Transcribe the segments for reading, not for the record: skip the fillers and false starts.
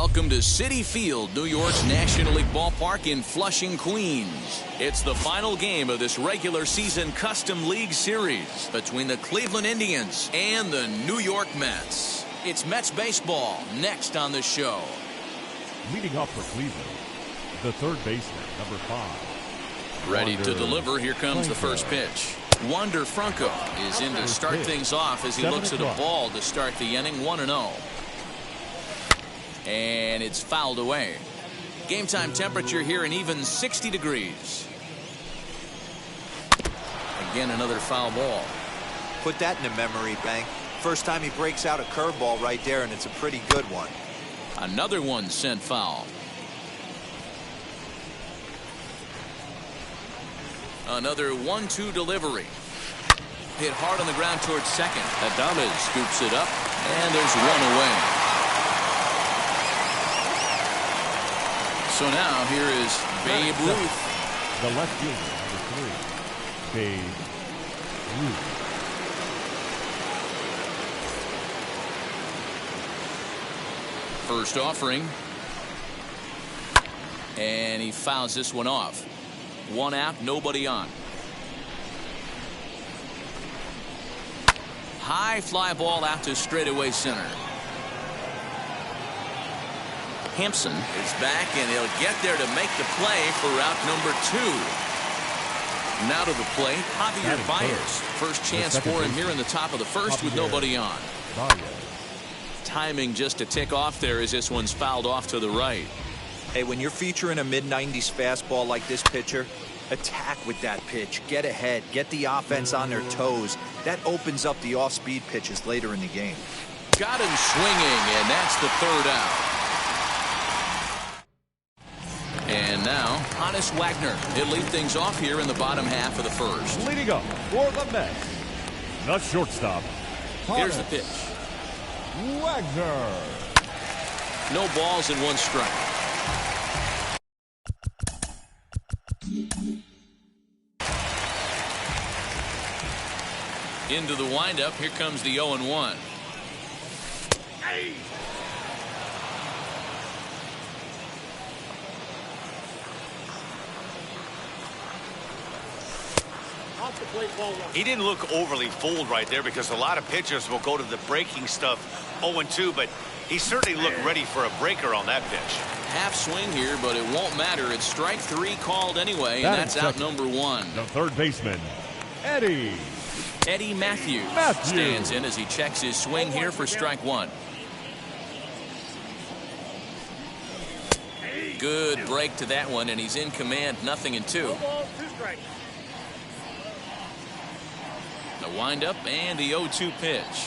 Welcome to Citi Field, New York's National League ballpark in Flushing, Queens. It's the final game of this regular season Custom League Series between the Cleveland Indians and the New York Mets. It's Mets baseball next on the show. Leading off for Cleveland, the third baseman, number 5. Ready to deliver. Here comes the first pitch. Wander Franco is in to start things off as he looks at a ball to start the inning. 1-0. And it's fouled away. Game time temperature here an even 60 degrees. Again, another foul ball. Put that in a memory bank. First time he breaks out a curveball right there, and it's a pretty good one. Another one sent foul. Another 1-2 delivery. Hit hard on the ground towards second. Adames scoops it up, and there's one away. So now here is Babe Ruth. The left fielder, number 3, Babe Ruth. First offering. And he fouls this one off. 1 out, nobody on. High fly ball out to straightaway center. Hanson is back, and he'll get there to make the play for route number 2. Now to the plate, Javier Baez. First chance for him here in the top of the first with nobody on. Timing just a tick off there as this one's fouled off to the right. Hey, when you're featuring a mid-90s fastball like this pitcher, attack with that pitch. Get ahead. Get the offense on their toes. That opens up the off-speed pitches later in the game. Got him swinging, and that's the third out. And now, Honus Wagner. He'll lead things off here in the bottom half of the first. Leading up for the Mets, the shortstop. Here's the pitch. Wagner. No balls and 1 strike. Into the windup. Here comes the 0-1. Hey. He didn't look overly fooled right there because a lot of pitchers will go to the breaking stuff 0-2, but he certainly looked ready for a breaker on that pitch. Half swing here, but it won't matter. It's strike 3 called anyway, and that's out number 1. The third baseman, Eddie Matthews stands in as he checks his swing here for strike 1. Good break to that one, and he's in command. 0-2. The windup and the 0-2 pitch.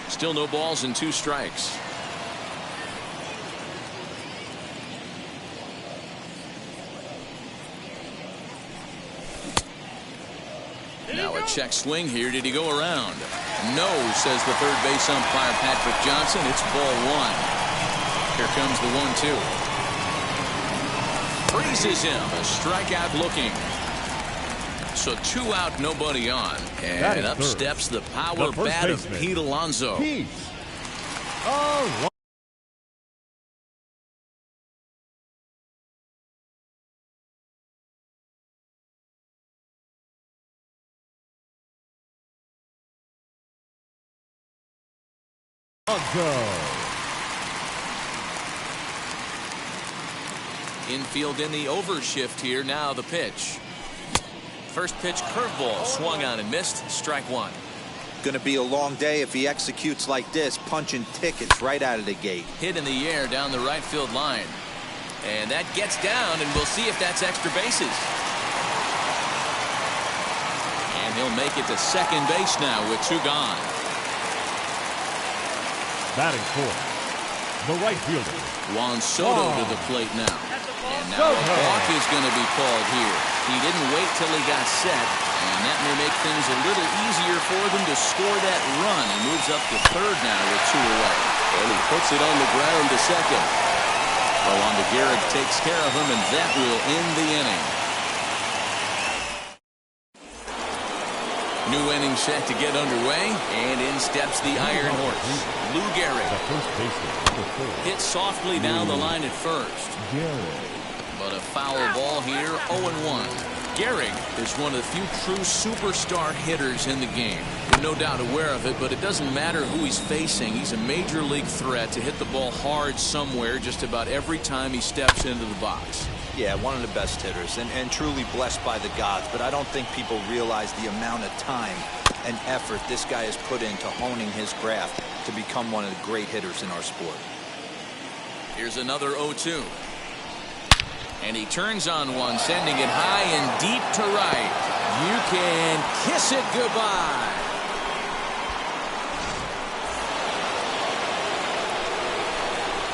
Still no balls and 2 strikes. Now a check swing here. Did he go around? No, says the third base umpire Patrick Johnson. It's ball 1. Here comes the 1-2. Freezes him. A strikeout looking. So 2 out, nobody on. And up steps the power bat of Pete Alonso. Infield in the overshift here. Now the pitch. First pitch curveball swung on and missed. Strike 1. Going to be a long day if he executes like this, punching tickets right out of the gate. Hit in the air down the right field line. And that gets down, and we'll see if that's extra bases. And he'll make it to second base now with 2 gone. Batting fourth, the right fielder, Juan Soto to the plate now. And now a walk is going to be called here. He didn't wait till he got set, and that may make things a little easier for them to score that run. He moves up to third now with 2 away. And he puts it on the ground to second. Well, on to Garrett, takes care of him, and that will end the inning. New inning set to get underway, and in steps the Iron Horse, Lou Gehrig. The first baseman, number 4. Hit softly down the line at first. But a foul ball here, 0-1. Gehrig is one of the few true superstar hitters in the game. You're no doubt aware of it, but it doesn't matter who he's facing. He's a major league threat to hit the ball hard somewhere just about every time he steps into the box. Yeah, one of the best hitters and truly blessed by the gods, but I don't think people realize the amount of time and effort this guy has put into honing his craft to become one of the great hitters in our sport. Here's another 0-2. And he turns on one, sending it high and deep to right. You can kiss it goodbye.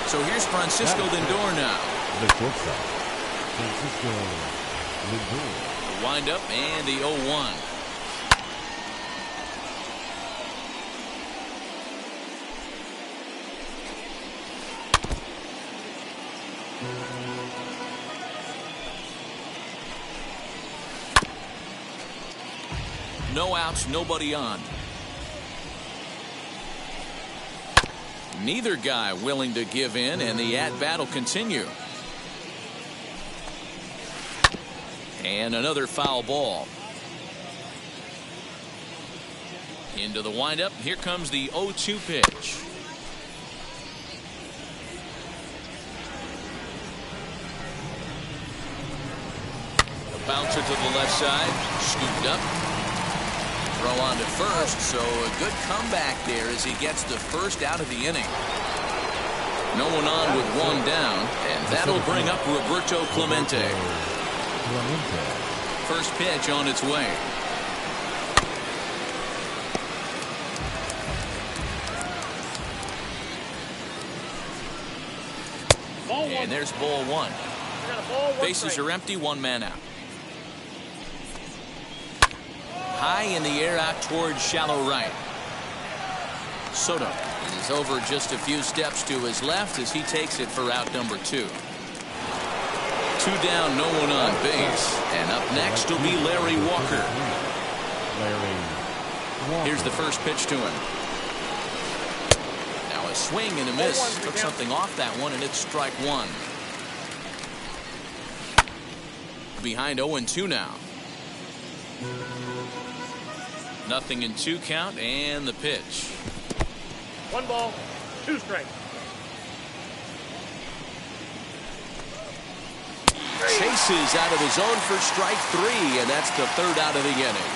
So here's Francisco Lindor now. The shortstop, Francisco Lindor. The windup and the 0-1. No outs, nobody on. Neither guy willing to give in, and the at-bat will continue. And another foul ball. Into the windup. Here comes the 0-2 pitch. A bouncer to the left side. Scooped up. Throw on to first, so a good comeback there as he gets the first out of the inning. No one on with one down, and that'll bring up Roberto Clemente. First pitch on its way. And there's ball one. Bases are empty, one man out. High in the air out towards shallow right. Soto is over just a few steps to his left as he takes it for out number 2. 2 down, no one on base. And up next will be Larry Walker. Here's the first pitch to him. Now a swing and a miss. Took something off that one, and it's strike 1. Behind 0-2 now. Nothing in 2 count, and the pitch. 1 ball, 2 strikes. Chases out of the zone for strike 3, and that's the 3rd out of the inning.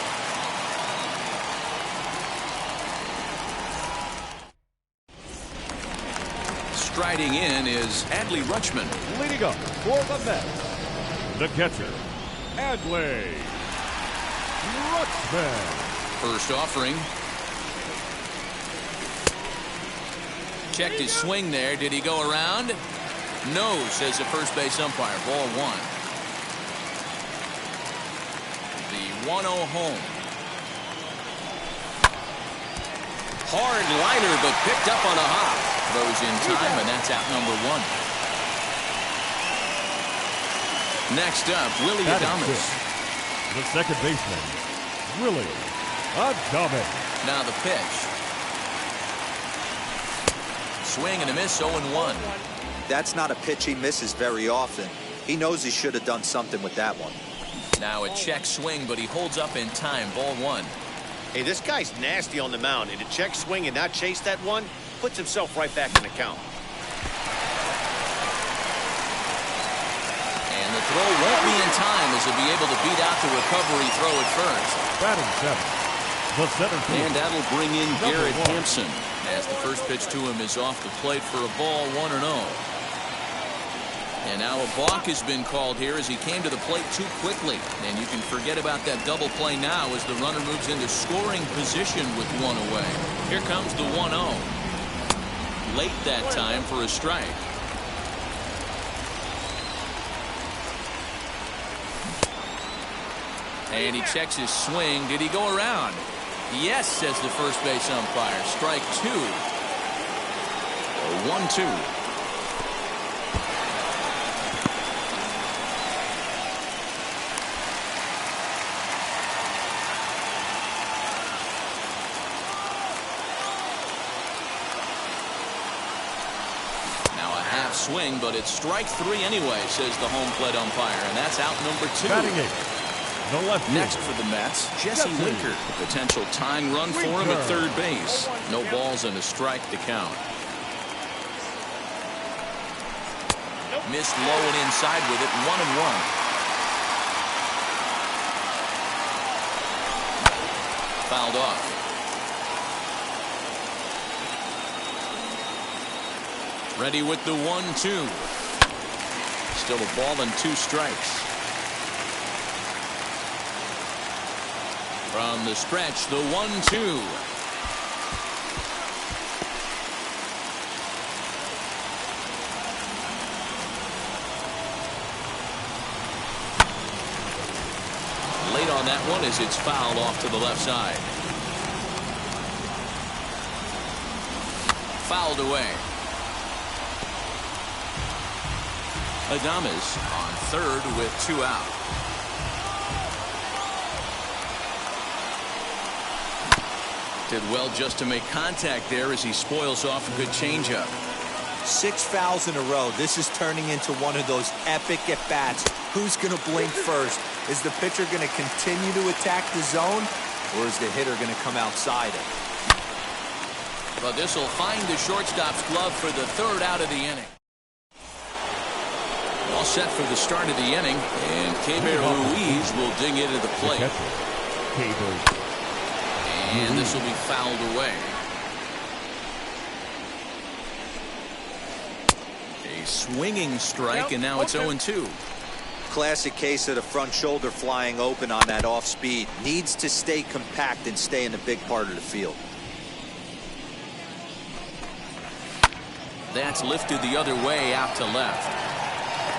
Striding in is Adley Rutschman. Leading up for the Mets, the catcher, Adley Rutschman. First offering. Checked his swing there. Did he go around? No, says the first base umpire. Ball 1. The 1-0 home. Hard liner, but picked up on a hop. Throws in time, and that's out number 1. Next up, Willie Adames. The second baseman, Willie Adames. Now the pitch. Swing and a miss, 0-1. That's not a pitch he misses very often. He knows he should have done something with that one. Now a check swing, but he holds up in time. Ball 1. Hey, this guy's nasty on the mound, and to check swing and not chase that one puts himself right back in the count. And the throw won't be in time as he'll be able to beat out the recovery throw at first. Batting 7. The center field. And that'll bring in Garrett Hanson as the first pitch to him is off the plate for a ball, 1-0. And now a balk has been called here as he came to the plate too quickly. And you can forget about that double play now as the runner moves into scoring position with 1 away. Here comes the 1-0. Late that time for a strike. And he checks his swing. Did he go around? Yes, says the first base umpire. Strike 2. 1-2. swing, but it's strike 3 anyway, says the home plate umpire, and that's out number 2. Batting 8, the left Next field. for the Mets, Jesse Winker. Potential tying run for him at third base. No balls and a strike to count. Missed low and inside with it, 1-1. Fouled off. Ready with the 1-2. Still a ball and 2 strikes. From the stretch, the 1-2. Late on that one as it's fouled off to the left side. Fouled away. Adames on third with 2 out. Did well just to make contact there as he spoils off a good changeup. 6 fouls in a row. This is turning into one of those epic at-bats. Who's going to blink first? Is the pitcher going to continue to attack the zone, or is the hitter going to come outside it? But this will find the shortstop's glove for the 3rd out of the inning. All set for the start of the inning, and Keber Ruiz will dig into the plate. And this will be fouled away. A swinging strike, and now it's 0-2. Classic case of the front shoulder flying open on that off speed. Needs to stay compact and stay in the big part of the field. That's lifted the other way out to left.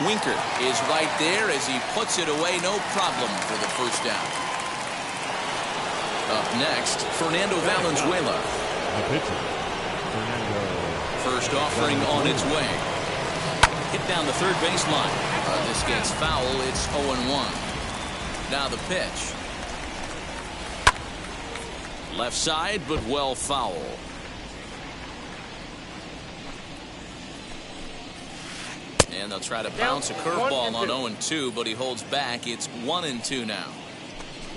Winker is right there as he puts it away, no problem for the first down. Up next, Fernando Valenzuela. The pitcher, Fernando. First offering on its way. Hit down the third baseline. This gets foul. It's 0-1. Now the pitch. Left side, but well foul. And they'll try to bounce a curveball on 0-2, but he holds back. It's 1-2 now.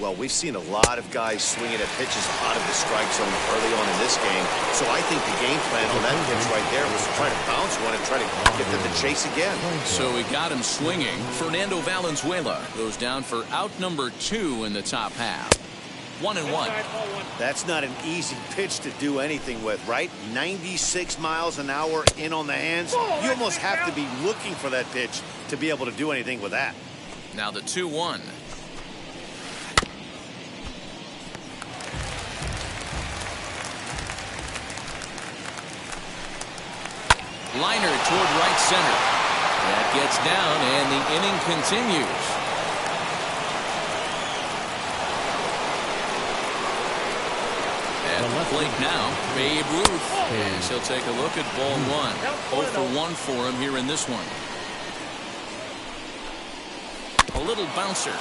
Well, we've seen a lot of guys swinging at pitches out of the strike zone early on in this game. So I think the game plan on that pitch right there was to try to bounce one and try to get them to chase again. So he got him swinging. Fernando Valenzuela goes down for out number 2 in the top half. 1-1. That's not an easy pitch to do anything with, right? 96 miles an hour in on the hands. You almost have to be looking for that pitch to be able to do anything with that. Now the 2-1. Liner toward right center. That gets down, and the inning continues. At the plate now, Babe Ruth. As he'll take a look at ball 1. 0 for 1 for him here in this one. A little bouncer.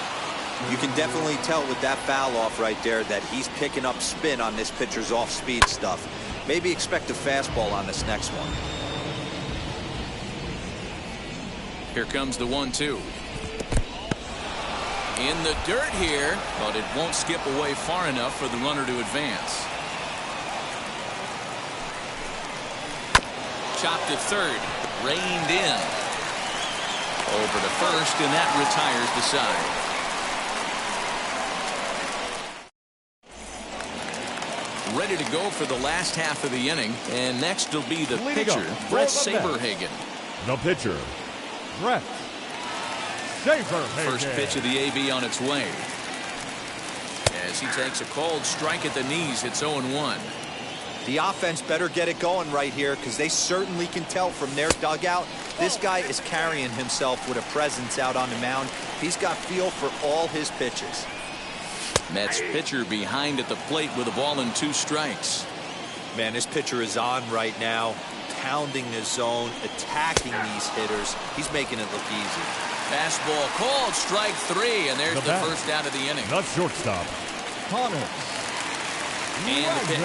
You can definitely tell with that foul off right there that he's picking up spin on this pitcher's off-speed stuff. Maybe expect a fastball on this next one. Here comes the 1-2. In the dirt here, but it won't skip away far enough for the runner to advance. Chopped to third, reined in. Over to first, and that retires the side. Ready to go for the last half of the inning, and next will be the pitcher, Brett Saberhagen. The pitcher, Brett Saberhagen. First pitch of the AB on its way. As he takes a cold strike at the knees, it's 0-1. The offense better get it going right here, because they certainly can tell from their dugout this guy is carrying himself with a presence out on the mound. He's got feel for all his pitches. Mets pitcher behind at the plate with a ball and 2 strikes. Man, this pitcher is on right now, pounding the zone, attacking these hitters. He's making it look easy. Fastball called, strike 3, and there's the first out of the inning. The shortstop, Connor. And the pitch.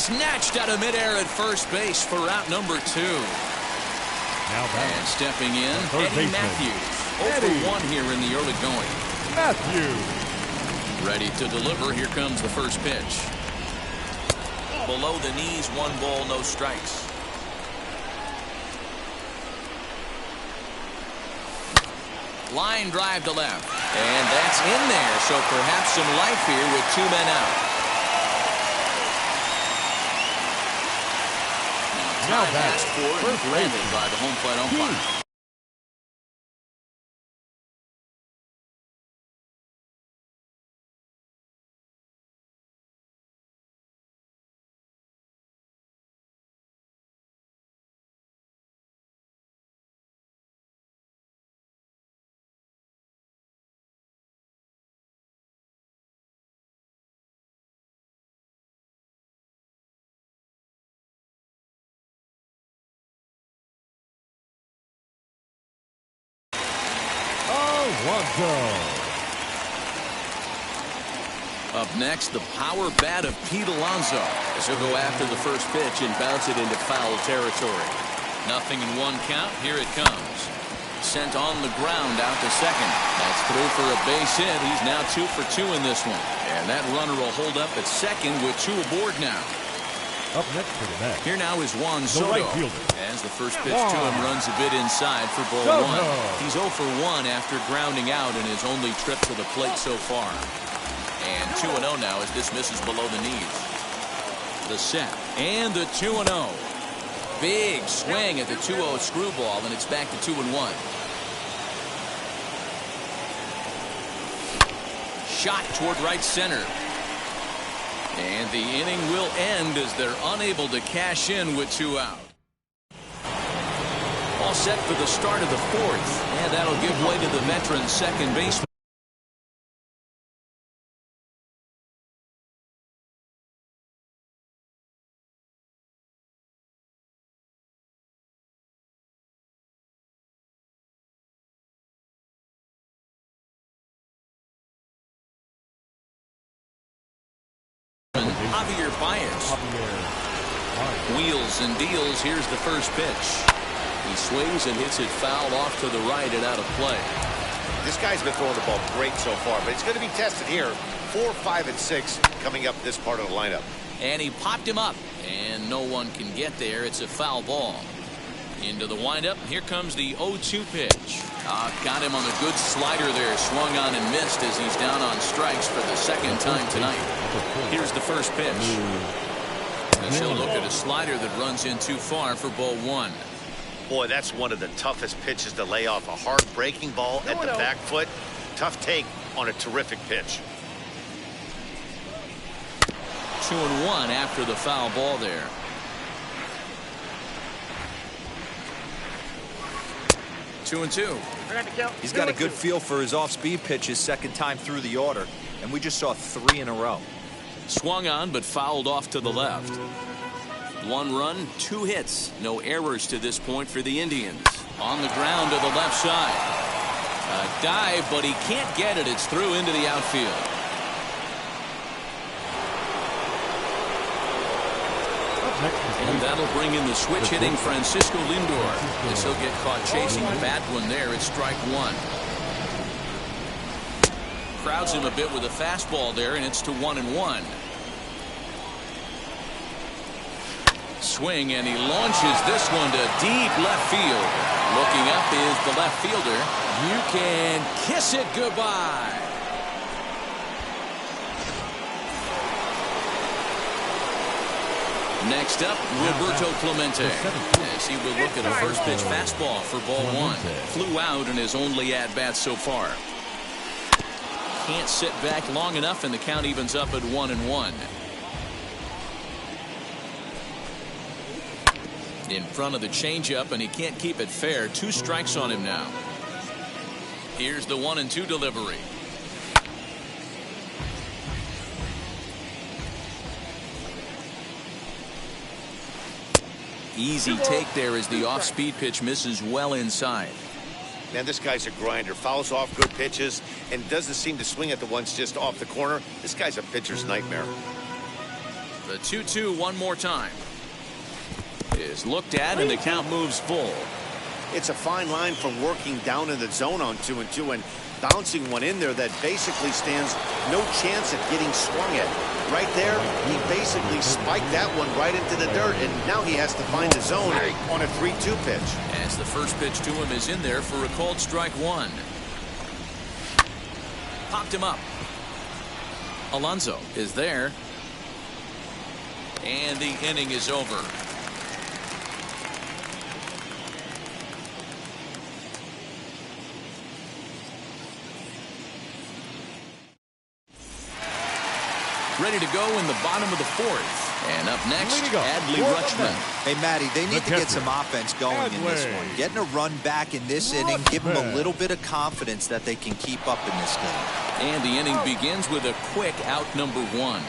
snatched out of midair at first base for out number 2. Now And stepping in, third Eddie baseman. Matthews. 0 for 1 here in the early going. Matthews. Ready to deliver. Here comes the first pitch. Below the knees, 1 ball, no strikes. Line drive to left. And that's in there, so perhaps some life here with 2 men out. Now Time back. asked for and granted by the home plate umpire. Up next, the power bat of Pete Alonso as he'll go after the first pitch and bounce it into foul territory. 0-1 count. Here it comes. Sent on the ground out to second. That's through for a base hit. He's now 2 for 2 in this one. And that runner will hold up at second with 2 aboard now. Up next for the Mets. Here now is Juan The Soto. right fielder. As the first pitch to him runs a bit inside for ball Soto. 1. He's 0 for 1 after grounding out in his only trip to the plate so far. And 2-0 now as this misses below the knees. The set and the 2-0. Big swing at the 2-0 screwball, and it's back to 2-1. Shot toward right center. And the inning will end as they're unable to cash in with 2 out. All set for the start of the 4th. And that'll give way to the veteran second baseman. Javier Baez. Wheels and deals. Here's the first pitch. He swings and hits it foul off to the right and out of play. This guy's been throwing the ball great so far, but it's going to be tested here. 4, 5, and 6 coming up this part of the lineup. And he popped him up, and no one can get there. It's a foul ball. Into the windup. Here comes the 0-2 pitch. Got him on a good slider there. Swung on and missed as he's down on strikes for the second time tonight. Here's the first pitch. As he'll look at a slider that runs in too far for ball 1. Boy, that's one of the toughest pitches to lay off. A hard breaking ball at the back foot. Tough take on a terrific pitch. 2-1 after the foul ball there. Two and two. He's got a good feel for his off-speed pitches second time through the order, and we just saw 3 in a row. Swung on but fouled off to the left. 1 run, 2 hits. No errors to this point for the Indians. On the ground to the left side. A dive, but he can't get it. It's through into the outfield. And that'll bring in the switch hitting Francisco Lindor. As he'll get caught chasing a bad one there. It's strike 1. Crowds him a bit with a fastball there, and it's to 1-1. Swing, and he launches this one to deep left field. Looking up is the left fielder. You can kiss it goodbye. Next up, Roberto Clemente, as he will look at a first pitch fastball for ball 1. Flew out in his only at-bat so far. Can't sit back long enough, and the count evens up at 1-1. In front of the changeup, and he can't keep it fair. 2 strikes on him now. Here's the 1-2 delivery. Easy take there as the off-speed pitch misses well inside. Man, this guy's a grinder. Fouls off good pitches and doesn't seem to swing at the ones just off the corner. This guy's a pitcher's nightmare. The 2-2 one more time. Is looked at, and the count moves full. It's a fine line from working down in the zone on 2-2 and bouncing one in there that basically stands no chance at getting swung at. Right there, he basically spiked that one right into the dirt, and now he has to find the zone on a 3-2 pitch. As the first pitch to him is in there for a called strike one. Popped him up. Alonso is there. And the inning is over. Ready to go in the bottom of the fourth. And up next, Adley Rutschman. Hey, Matty, they need to get some offense going in this one. Getting a run back in this inning, give them a little bit of confidence that they can keep up in this game. And the inning begins with a quick out number one.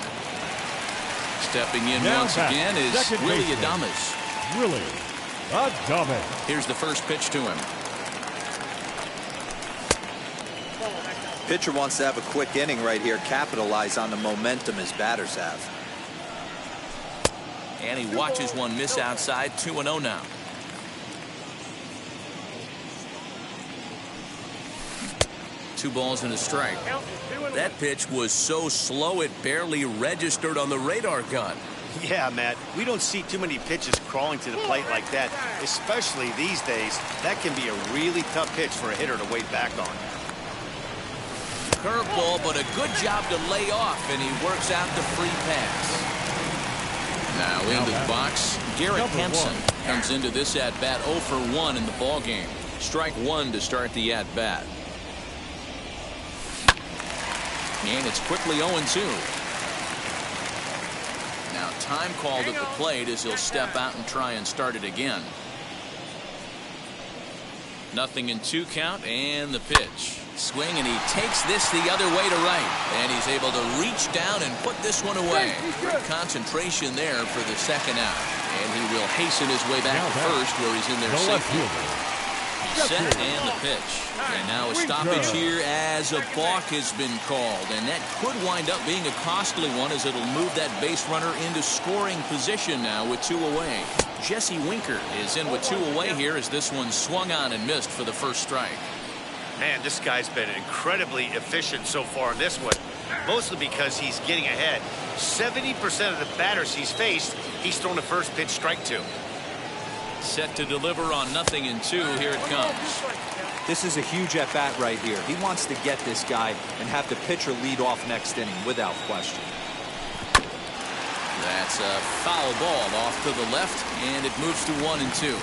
Stepping in once again is Willie Adames. Willie Adames. Here's the first pitch to him. Pitcher wants to have a quick inning right here, capitalize on the momentum his batters have. And he watches one miss outside. 2-0 now. Two balls and a strike. That pitch was so slow it barely registered on the radar gun. Yeah, Matt, we don't see too many pitches crawling to the plate like that, especially these days. That can be a really tough pitch for a hitter to wait back on. Curveball, but a good job to lay off, and he works out the free pass. Now into the box, Garrett Hanson comes into this at-bat 0 for 1 in the ballgame. Strike one to start the at-bat. And it's quickly 0-2. Now time called at the plate as he'll step out and try and start it again. 0-2 count, and the pitch. Swing, and he takes this the other way to right. And he's able to reach down and put this one away. Great concentration there for the second out. And he will hasten his way back to first, where he's in there safely. Set and the pitch. And now a stoppage here as a balk has been called. And that could wind up being a costly one, as it'll move that base runner into scoring position now with 2 away. Jesse Winker is in with 2 away here as this one swung on and missed for the first strike. Man, this guy's been incredibly efficient so far in this one, mostly because he's getting ahead. 70% of the batters he's faced, he's thrown a first pitch strike to. Set to deliver on 0-2. Here it comes. This is a huge at-bat right here. He wants to get this guy and have the pitcher lead off next inning without question. That's a foul ball off to the left, and it moves to 1-2.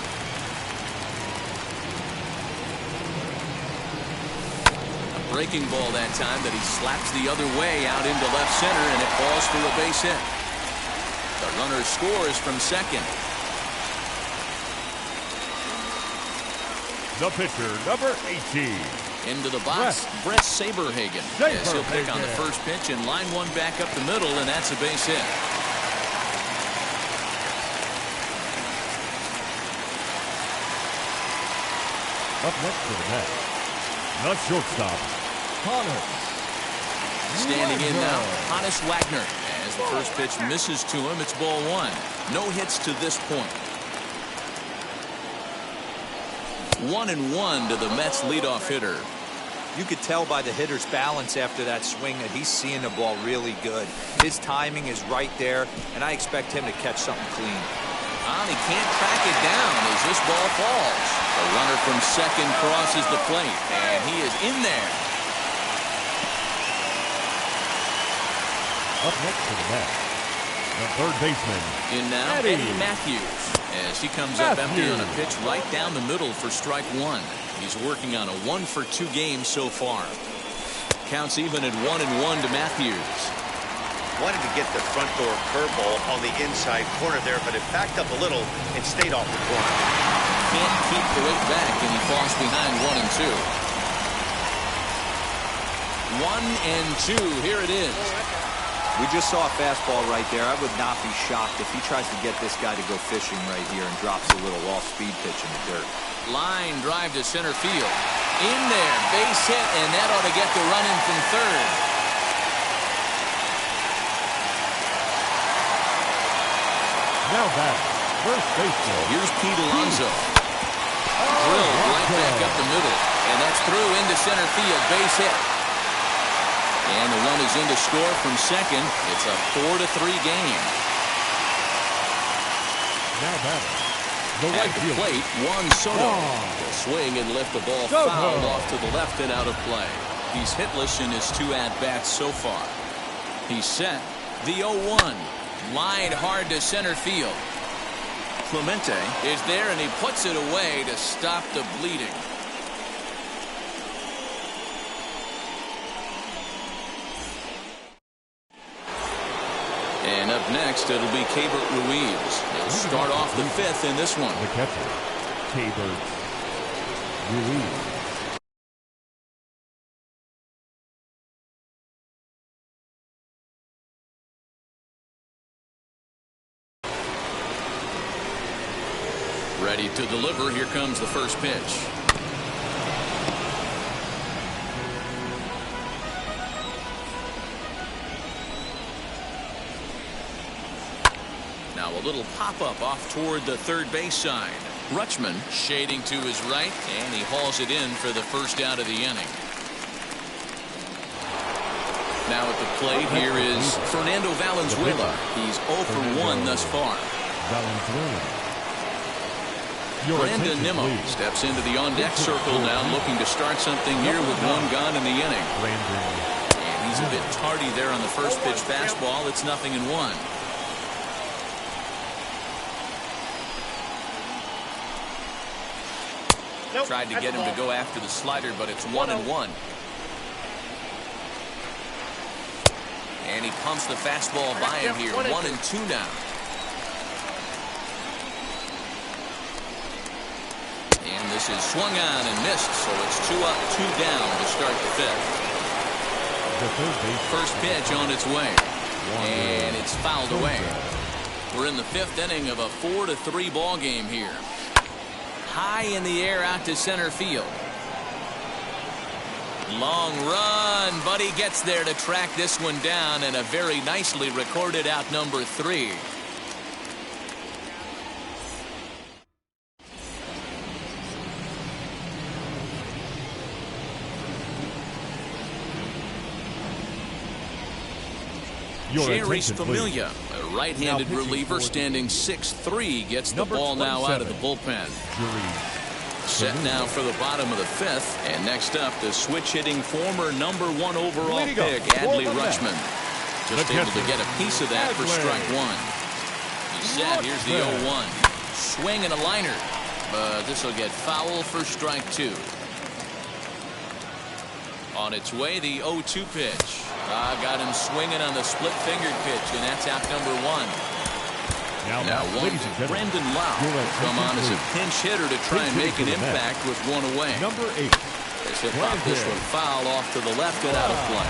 Breaking ball that time that he slaps the other way out into left center, and it falls for a base hit. The runner scores from second. The pitcher, number 18. Into the box, Brett Saberhagen. As he'll pick on the first pitch and line one back up the middle, and that's a base hit. Up next to the net, the shortstop, Standing in now, Hannes Wagner. As the first pitch misses to him, it's ball one. No hits to this point. 1-1 to the Mets leadoff hitter. You could tell by the hitter's balance after that swing that he's seeing the ball really good. His timing is right there, and I expect him to catch something clean. He can't track it down as this ball falls. The runner from second crosses the plate, and he is in there. Up next to the net, the third baseman. In now, Eddie Matthews. As he comes up empty on a pitch right down the middle for strike one. He's working on a 1-for-2 game so far. Counts even at 1-1 to Matthews. Wanted to get the front door curveball on the inside corner there, but it backed up a little and stayed off the corner. Can't keep the weight back, and he falls behind 1-2. 1-2. Here it is. We just saw a fastball right there. I would not be shocked if he tries to get this guy to go fishing right here and drops a little off-speed pitch in the dirt. Line drive to center field. In there, base hit, and that ought to get the run in from third. batter, first baseman. Here's Pete Alonso. Drilled right back up the middle. And that's through into center field. Base hit. And the run is in to score from second. It's a 4-3 game. Now batting, the At right the fielder, plate, Juan Soto. Will swing and lift the ball foul off to the left and out of play. He's hitless in his 2 at-bats so far. He's set. The 0-1. Lined hard to center field. Clemente is there, and he puts it away to stop the bleeding. And up next, it'll be Keibert Ruiz. He'll start off the 5th in this one. the catcher, Keibert Ruiz. Ready to deliver. Here comes the first pitch. Now a little pop-up off toward the third base side. Rutschman shading to his right, and he hauls it in for the first out of the inning. Now at the plate, here is Fernando Valenzuela. He's 0 for 1 thus far. Valenzuela. Your Brandon attention, Nimmo please. steps into the on-deck circle now, looking to start something here with 1 gone in the inning. Brandon. And he's a bit tardy there on the first pitch fastball. It's 0-1. Nope, Tried to get him to go after the slider, but it's 1-1. And he pumps the fastball by him here. 1-2 now. And this is swung on and missed, so it's 2 up, 2 down to start the 5th. The third base. First pitch on its way. And it's fouled away. We're in the 5th inning of a 4-3 ball game here. High in the air out to center field. Long run, but he gets there to track this one down, and a very nicely recorded out number 3. Jerry Familia, a right-handed reliever standing 6'3", gets the ball now out of the bullpen. Set now for the bottom of the 5th, and next up, the switch-hitting former number 1 overall pick, Adley Rutschman. Just able to get a piece of that for strike 1. He's set. Here's the 0-1. Swing and a liner, but this will get foul for strike 2. On its way, the 0-2 pitch. Got him swinging on the split-fingered pitch, and that's out number 1. Now ladies and gentlemen, Brendan Lau come on as a pinch hitter to try and make an impact with 1 away. Number 8. As he'll pop this one foul off to the left and out of play.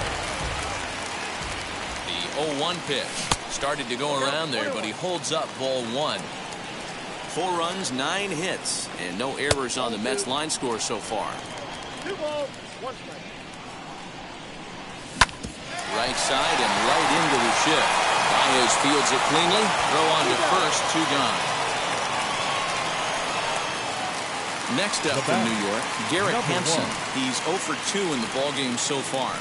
The 0-1 pitch started to go around there, but he holds up ball 1. 4 runs, 9 hits, and no errors on the Mets line score so far. 2 balls, 1 strike. Right side and right into the shift. Baez fields it cleanly. Throw on to first, 2 gone. Next up from New York, Garrett Hanson. He's 0 for 2 in the ballgame so far.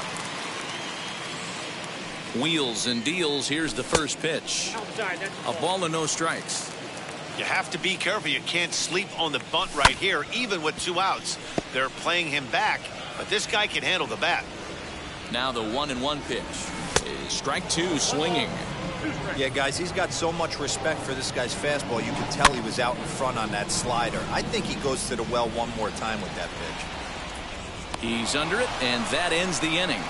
Wheels and deals. Here's the first pitch. A ball and no strikes. You have to be careful. You can't sleep on the bunt right here, even with 2 outs. They're playing him back, but this guy can handle the bat. Now the 1-1 pitch is strike 2, swinging. Yeah, guys, he's got so much respect for this guy's fastball. You can tell he was out in front on that slider. I think he goes to the well one more time with that pitch. He's under it, and that ends the inning.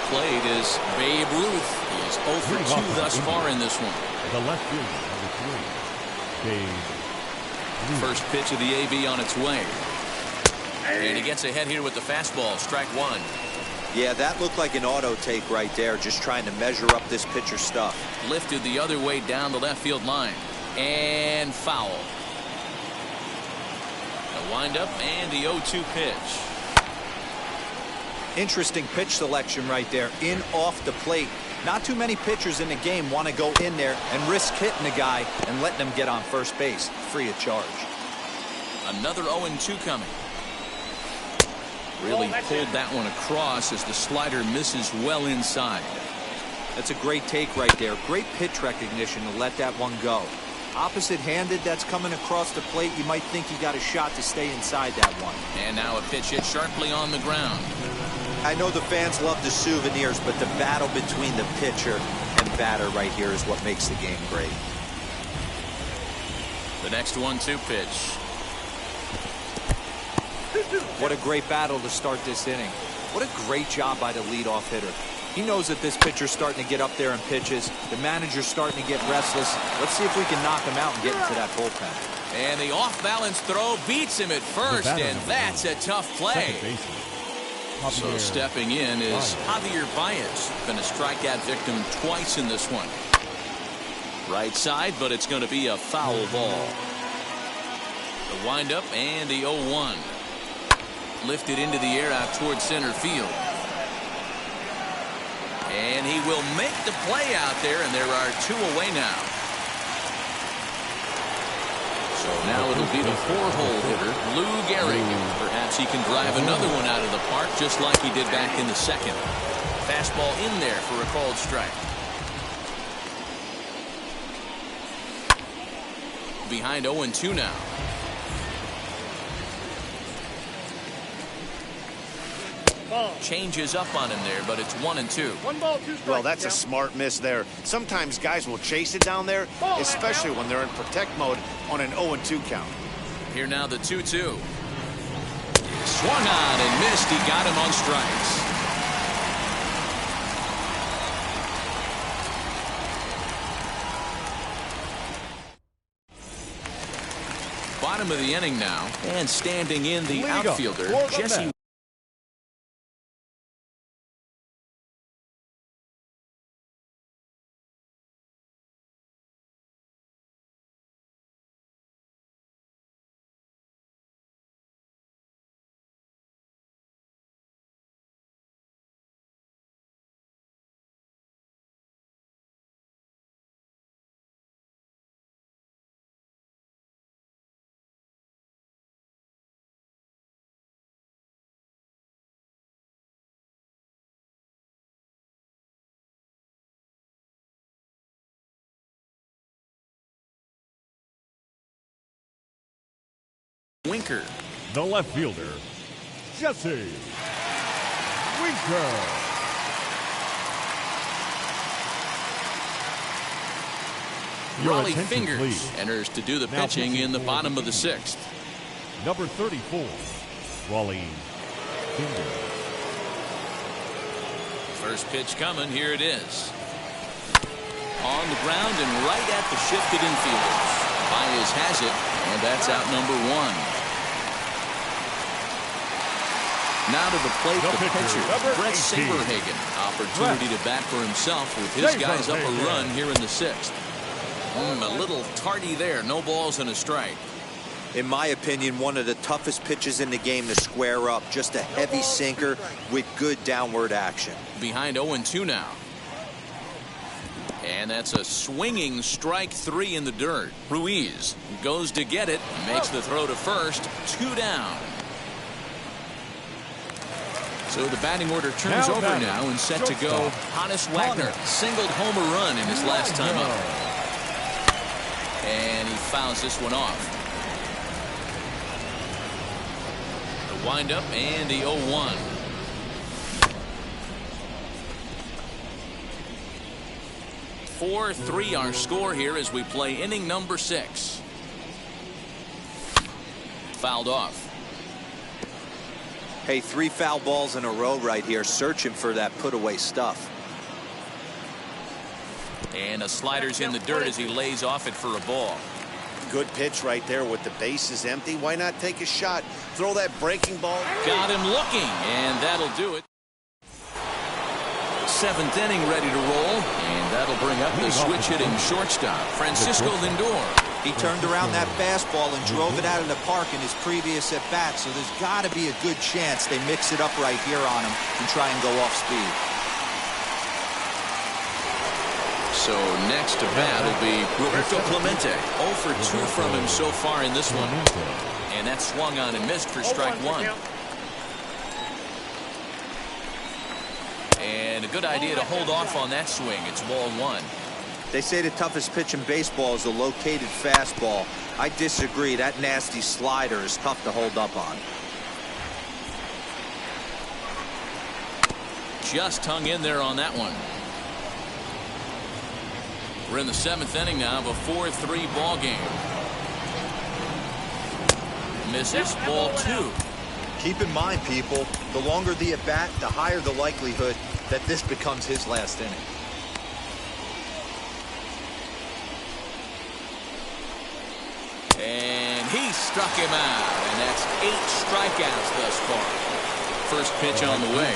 Plate is Babe Ruth. He is 0 for 2 thus far in this one. The left fielder, number 3, Babe Ruth. First pitch of the AB on its way. And he gets ahead here with the fastball, strike 1. Yeah, that looked like an auto take right there, just trying to measure up this pitcher's stuff. Lifted the other way down the left field line. And foul. The windup and the 0-2 pitch. Interesting pitch selection right there. In off the plate. Not too many pitchers in the game want to go in there and risk hitting the guy and letting him get on first base free of charge. Another 0-2 coming. Really pulled that one across as the slider misses well inside. That's a great take right there. Great pitch recognition to let that one go. Opposite-handed, that's coming across the plate. You might think he got a shot to stay inside that one. And now a pitch hit sharply on the ground. I know the fans love the souvenirs, but the battle between the pitcher and batter right here is what makes the game great. The next 1-2 pitch. What a great battle to start this inning. What a great job by the leadoff hitter. He knows that this pitcher's starting to get up there in pitches. The manager's starting to get restless. Let's see if we can knock him out and get into that bullpen. And the off-balance throw beats him at first, and that's a tough play. So stepping in is Javier Baez. Been a strikeout victim twice in this one. Right side, but it's going to be a foul ball. The windup and the 0-1. Lifted into the air out towards center field. And he will make the play out there, and there are 2 away now. So now it'll be the 4-hole hitter, Lou Gehrig. Perhaps he can drive another one out of the park just like he did back in the second. Fastball in there for a called strike. Behind 0-2 now. Changes up on him there, but it's 1-2. 1 ball, 2 strikes. Well, that's a smart miss there. Sometimes guys will chase it down there, especially when they're in protect mode on an 0-2 count. Here now the 2-2. Swung on and missed. He got him on strikes. Bottom of the inning now, and standing in the outfielder, Jesse. Winker. The left fielder, Jesse Winker. Raleigh Fingers enters to do the pitching in the bottom of the 6th. Number 34, Raleigh Fingers. First pitch coming. Here it is. On the ground and right at the shifted infielders. Baez has it, and that's out number 1. Now to the plate, the pitcher, Brett Saberhagen. Opportunity to bat for himself with his guys up a run here in the 6th. A little tardy there. No balls and a strike. In my opinion, one of the toughest pitches in the game to square up. Just a heavy sinker with good downward action. Behind 0-2 now. And that's a swinging strike 3 in the dirt. Ruiz goes to get it, makes the throw to first. 2 down. So the batting order turns over now and set to go. Hannes Wagner singled home a run in his last time up. And he fouls this one off. The windup and the 0-1. (4-3) our score here as we play inning number 6. Fouled off. Hey, 3 foul balls in a row right here, searching for that put away stuff. And a slider's in the dirt as he lays off it for a ball. Good pitch right there with the bases empty. Why not take a shot? Throw that breaking ball. Got him looking, and that'll do it. seventh inning ready to roll, and that'll bring up the switch hitting shortstop, Francisco Lindor. He turned around that fastball and drove it out of the park in his previous at-bat, so there's got to be a good chance they mix it up right here on him and try and go off speed. So next to bat will be Roberto Clemente. 0 for 2 from him so far in this one. And that swung on and missed for strike one. And a good idea to hold off on that swing. It's ball one. They say the toughest pitch in baseball is a located fastball. I disagree. That nasty slider is tough to hold up on. Just hung in there on that one. We're in the seventh inning now of a 4-3 ball game. Misses, ball two. Keep in mind, people, the longer the at-bat, the higher the likelihood that this becomes his last inning. And he struck him out, and that's 8 strikeouts thus far. First pitch on the way.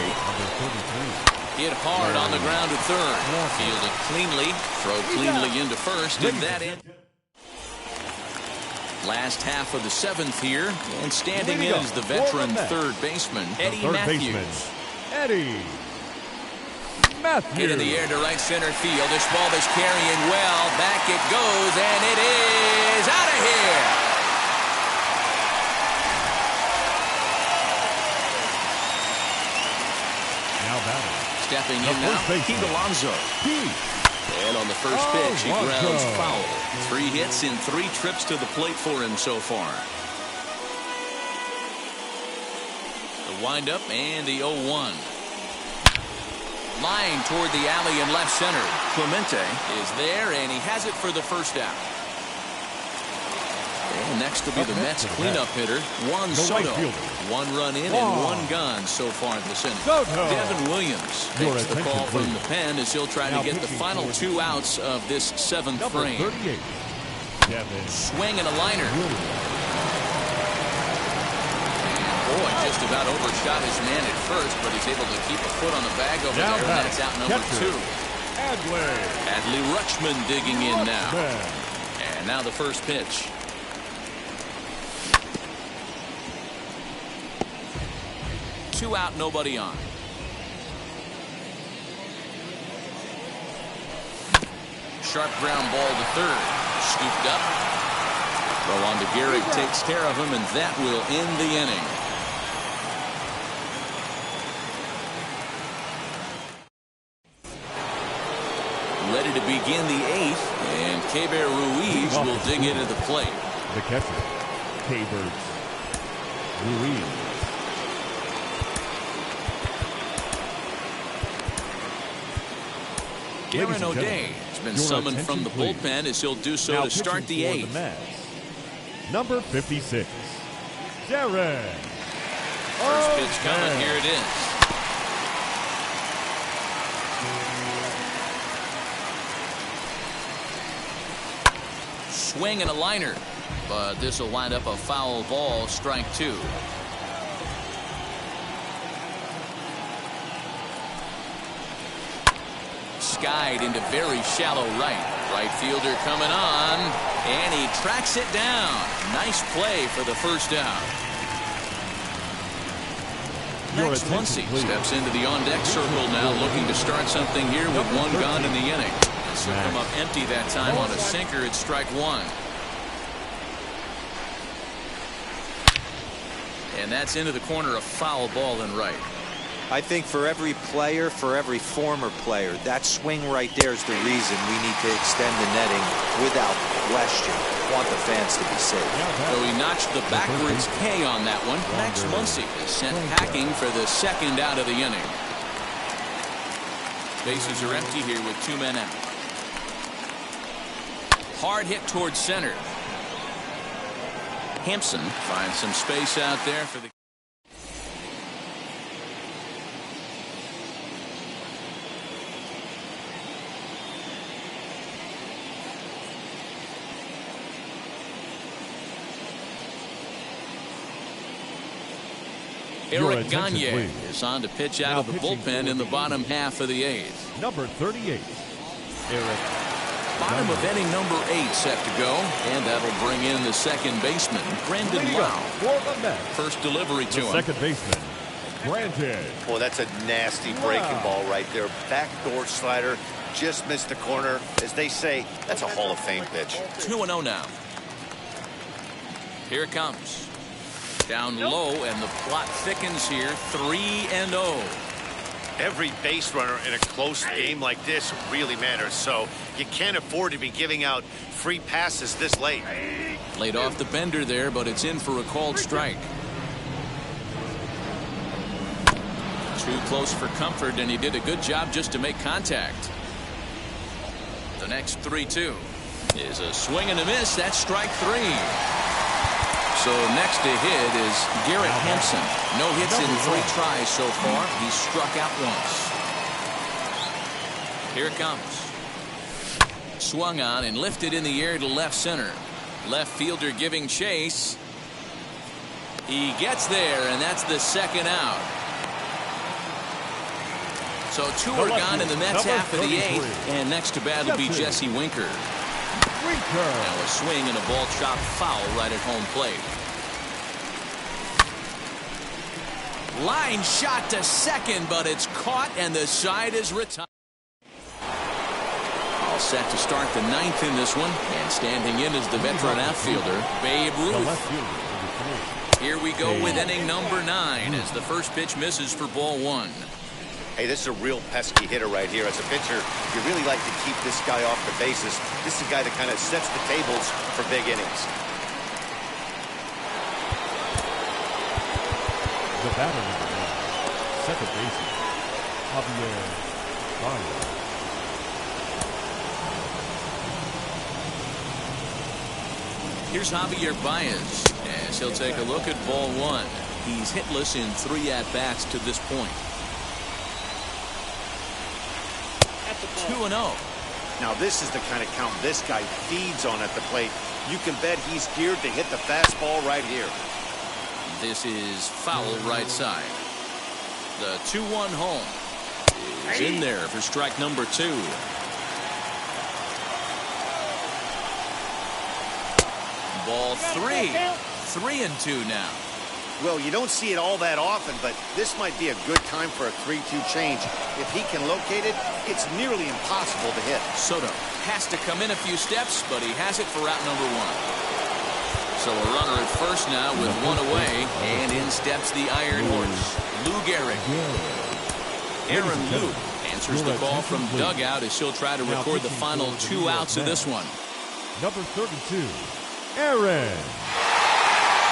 Hit hard on the ground to third. Fielded cleanly, throw cleanly into first, and that in. Last half of the seventh here, and standing in is the veteran third baseman, Eddie Matthews. Eddie Matthews. Hit in the air to right center field. This ball is carrying well. Back it goes, and it is out of here. Now batting. Stepping in now, Pete Alonso. And on the first pitch, he grounds foul. 3 hits in 3 trips to the plate for him so far. The windup and the 0-1. Line toward the alley in left center. Clemente is there, and he has it for the first out. And next will be the Mets cleanup hitter, Juan Soto. 1 run in and 1 gone so far this inning. Devin Williams takes the call from the pen as he'll try to get the final 2 outs of this 7th frame. Swing and a liner. Boy, just about overshot his man at first, but he's able to keep a foot on the bag over there, and that's out number 2. Adley Rutschman digging in now. And now the first pitch. Two out, nobody on. Sharp ground ball to third. Scooped up. Throw on to Garrett, takes care of him, and that will end the inning. Ready to begin the 8th, and Keber Ruiz will dig into the plate. The catcher, Keber Ruiz. Darren O'Day has been summoned from the bullpen as he'll do so to start the 8th. Number 56, Darren. First pitch coming, here it is. Swing and a liner, but this will wind up a foul ball, strike 2. Skied into very shallow right. Right fielder coming on, and he tracks it down. Nice play for the first out. Max Muncy steps into the on-deck circle now, looking to start something here with 1 gone in the inning. This will come up empty that time on a sinker. It's strike 1. And that's into the corner, a foul ball and right. I think for every player, for every former player, that swing right there is the reason we need to extend the netting without question. Want the fans to be safe. So he notched the backwards K on that one. Max Muncy is sent packing for the 2nd out of the inning. Bases are empty here with 2 men out. Hard hit towards center. Hanson finds some space out there for the Your Eric attention, Gagne please. is on to pitch out Now of the pitching bullpen for in the the bottom half of the eighth. Number 38, Eric. Bottom of inning number 8 set to go, and that'll bring in the second baseman, Brandon Leading up Lau. for the Mets, First delivery to the him. second baseman, Brandon. Boy, that's a nasty breaking ball right there. Backdoor slider, just missed the corner. As they say, that's a Hall of Fame pitch. 2-0 now. Here it comes. Down low, and the plot thickens here. 3-0. Every base runner in a close game like this really matters, so you can't afford to be giving out free passes this late. Laid off the bender there, but it's in for a called strike. Too close for comfort, and he did a good job just to make contact. The next 3-2 is a swing and a miss. That's strike 3. So next to hit is Garrett Hanson. No hits in 3 tries so far. He's struck out once. Here it comes. Swung on and lifted in the air to left center. Left fielder giving chase. He gets there, and that's the second out. So 2 are gone in the Mets half of the 8th, and next to bat will be Jesse Winker. Now a swing and a ball chopped foul right at home plate. Line shot to second, but it's caught, and the side is retired. All set to start the 9th in this one, and standing in is the veteran outfielder, Babe Ruth. Here we go with inning number 9 as the first pitch misses for ball 1. Hey, this is a real pesky hitter right here. As a pitcher, you really like to keep this guy off the bases. This is a guy that kind of sets the tables for big innings. The batter number 1, second baseman, Javier Baez. Here's Javier Baez as he'll take a look at ball 1. He's hitless in 3 at-bats to this point. 2-0. Now this is the kind of count this guy feeds on at the plate. You can bet he's geared to hit the fastball right here. This is foul right side. The 2-1 home is in there for strike number 2. Ball 3. 3-2 now. Well, you don't see it all that often, but this might be a good time for a 3-2 change. If he can locate it, it's nearly impossible to hit. Soto has to come in a few steps, but he has it for out number 1. So a runner at first now with 1 away, and in steps the Iron Horse, Lou Gehrig. Aaron Lou answers the call from dugout as he'll try to record the final 2 outs of this one. Number 32, Aaron.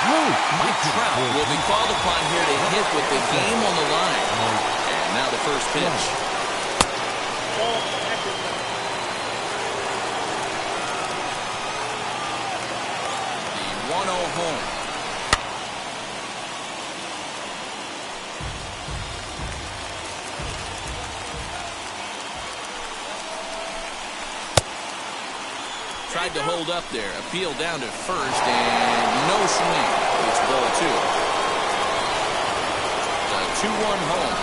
Mike Trout will be called upon here to hit with the game on the line. And now the first pitch. The 1-0 home. Tried to hold up there. Appeal down to first, and no swing. It's ball 2. The 2-1 home.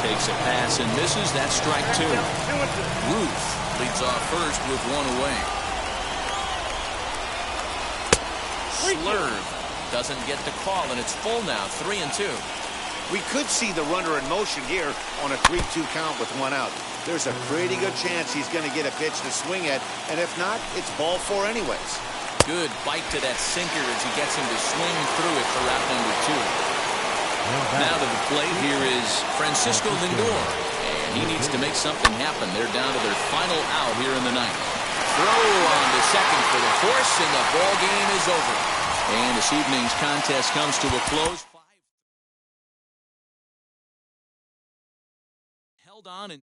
Takes a pass and misses. That's strike 2. Ruth leads off first with 1 away. Slurve doesn't get the call, and it's full now. 3-2. We could see the runner in motion here on a 3-2 count with 1 out. There's a pretty good chance he's going to get a pitch to swing at, and if not, it's ball 4 anyways. Good bite to that sinker as he gets him to swing through it for out number 2. Now to the plate, here is Francisco Lindor, and he needs to make something happen. They're down to their final out here in the 9th. Throw on the second for the force, and the ball game is over. And this evening's contest comes to a close. Held on and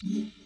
1.